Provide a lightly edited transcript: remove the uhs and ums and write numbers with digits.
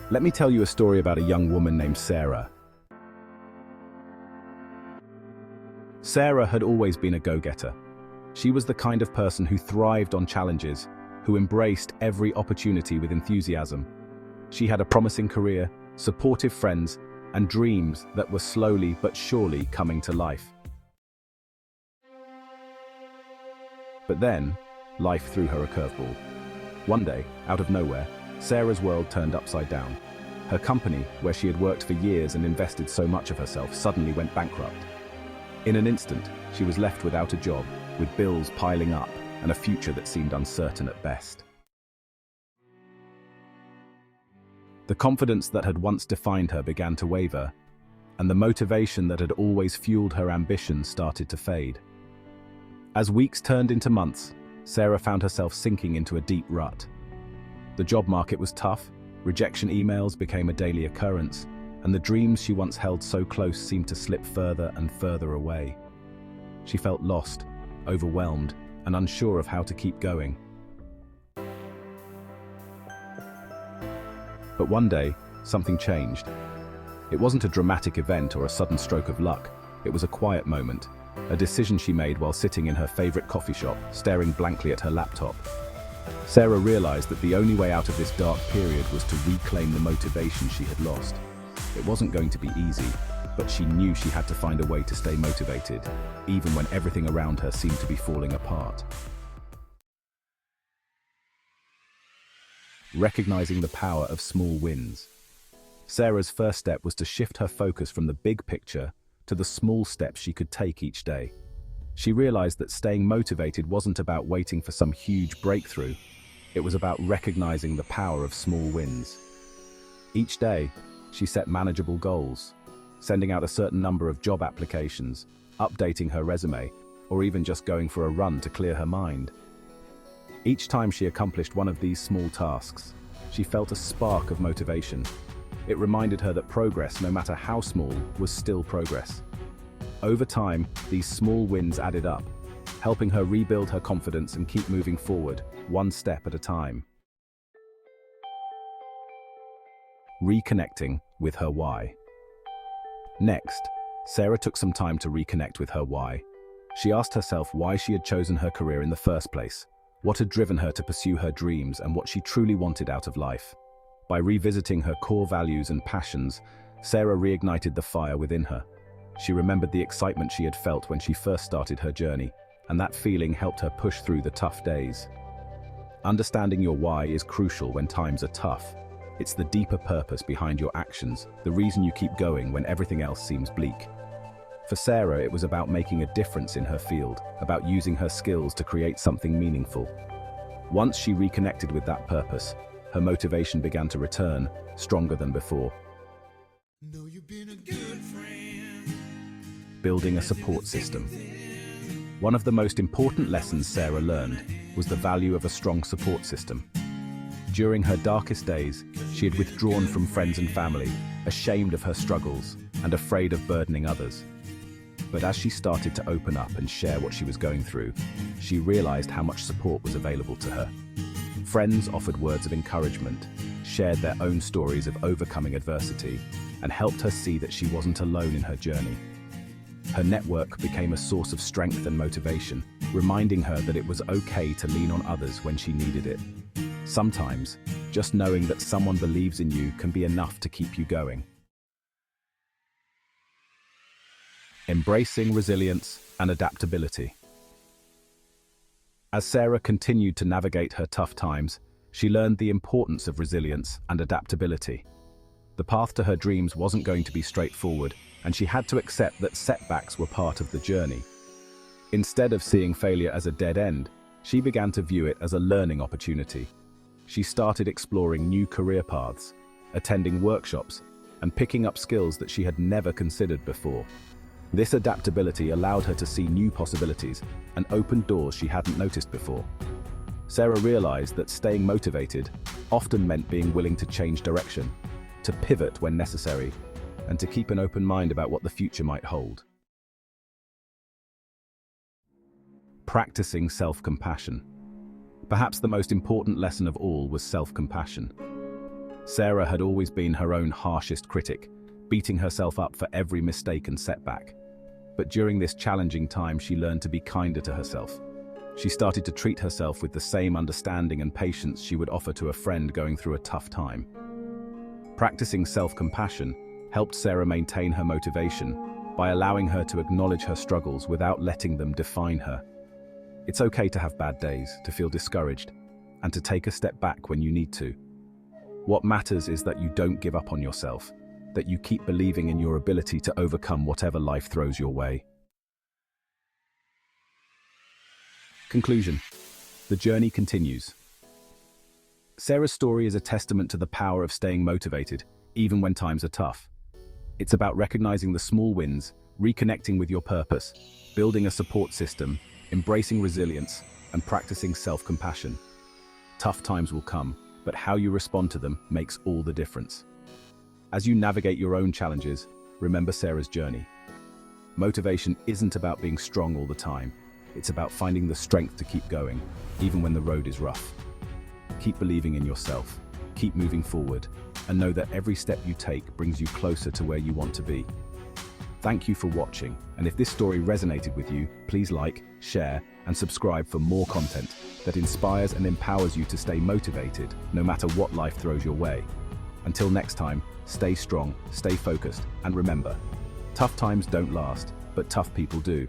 Let me tell you a story about a young woman named Sarah. Sarah had always been a go-getter. She was the kind of person who thrived on challenges, who embraced every opportunity with enthusiasm. She had a promising career, supportive friends, and dreams that were slowly but surely coming to life. But then, life threw her a curveball. One day, out of nowhere, Sarah's world turned upside down. Her company, where she had worked for years and invested so much of herself, suddenly went bankrupt. In an instant, she was left without a job, with bills piling up, and a future that seemed uncertain at best. The confidence that had once defined her began to waver, and the motivation that had always fueled her ambition started to fade. As weeks turned into months, Sarah found herself sinking into a deep rut. The job market was tough, rejection emails became a daily occurrence, and the dreams she once held so close seemed to slip further and further away. She felt lost, overwhelmed, and unsure of how to keep going. But one day, something changed. It wasn't a dramatic event or a sudden stroke of luck. It was a quiet moment, a decision she made while sitting in her favorite coffee shop, staring blankly at her laptop. Sarah realized that the only way out of this dark period was to reclaim the motivation she had lost. It wasn't going to be easy, but she knew she had to find a way to stay motivated, even when everything around her seemed to be falling apart. Recognizing the power of small wins. Sarah's first step was to shift her focus from the big picture to the small steps she could take each day. She realized that staying motivated wasn't about waiting for some huge breakthrough. It was about recognizing the power of small wins. Each day, she set manageable goals, sending out a certain number of job applications, updating her resume, or even just going for a run to clear her mind. Each time she accomplished one of these small tasks, she felt a spark of motivation. It reminded her that progress, no matter how small, was still progress. Over time, these small wins added up, helping her rebuild her confidence and keep moving forward, one step at a time. Reconnecting with her why. Next, Sarah took some time to reconnect with her why. She asked herself why she had chosen her career in the first place, what had driven her to pursue her dreams, and what she truly wanted out of life. By revisiting her core values and passions, Sarah reignited the fire within her. She remembered the excitement she had felt when she first started her journey, and that feeling helped her push through the tough days. Understanding your why is crucial when times are tough. It's the deeper purpose behind your actions, the reason you keep going when everything else seems bleak. For Sarah, it was about making a difference in her field, about using her skills to create something meaningful. Once she reconnected with that purpose, her motivation began to return, stronger than before. Know you've been a good friend. Building a support system. One of the most important lessons Sarah learned was the value of a strong support system. During her darkest days, she had withdrawn from friends and family, ashamed of her struggles and afraid of burdening others. But as she started to open up and share what she was going through, she realized how much support was available to her. Friends offered words of encouragement, shared their own stories of overcoming adversity, and helped her see that she wasn't alone in her journey. Her network became a source of strength and motivation, reminding her that it was okay to lean on others when she needed it. Sometimes, just knowing that someone believes in you can be enough to keep you going. Embracing resilience and adaptability. As Sarah continued to navigate her tough times, she learned the importance of resilience and adaptability. The path to her dreams wasn't going to be straightforward, and she had to accept that setbacks were part of the journey. Instead of seeing failure as a dead end, she began to view it as a learning opportunity. She started exploring new career paths, attending workshops, and picking up skills that she had never considered before. This adaptability allowed her to see new possibilities and open doors she hadn't noticed before. Sarah realized that staying motivated often meant being willing to change direction, to pivot when necessary, and to keep an open mind about what the future might hold. Practicing self-compassion. Perhaps the most important lesson of all was self-compassion. Sarah had always been her own harshest critic, beating herself up for every mistake and setback. But during this challenging time, she learned to be kinder to herself. She started to treat herself with the same understanding and patience she would offer to a friend going through a tough time. Practicing self-compassion helped Sarah maintain her motivation by allowing her to acknowledge her struggles without letting them define her. It's okay to have bad days, to feel discouraged, and to take a step back when you need to. What matters is that you don't give up on yourself, that you keep believing in your ability to overcome whatever life throws your way. Conclusion. The journey continues. Sarah's story is a testament to the power of staying motivated, even when times are tough. It's about recognizing the small wins, reconnecting with your purpose, building a support system, embracing resilience, and practicing self-compassion. Tough times will come, but how you respond to them makes all the difference. As you navigate your own challenges, remember Sarah's journey. Motivation isn't about being strong all the time. It's about finding the strength to keep going, even when the road is rough. Keep believing in yourself, keep moving forward, and know that every step you take brings you closer to where you want to be. Thank you for watching, and if this story resonated with you, please like, share, and subscribe for more content that inspires and empowers you to stay motivated, no matter what life throws your way. Until next time, stay strong, stay focused, and remember, tough times don't last, but tough people do.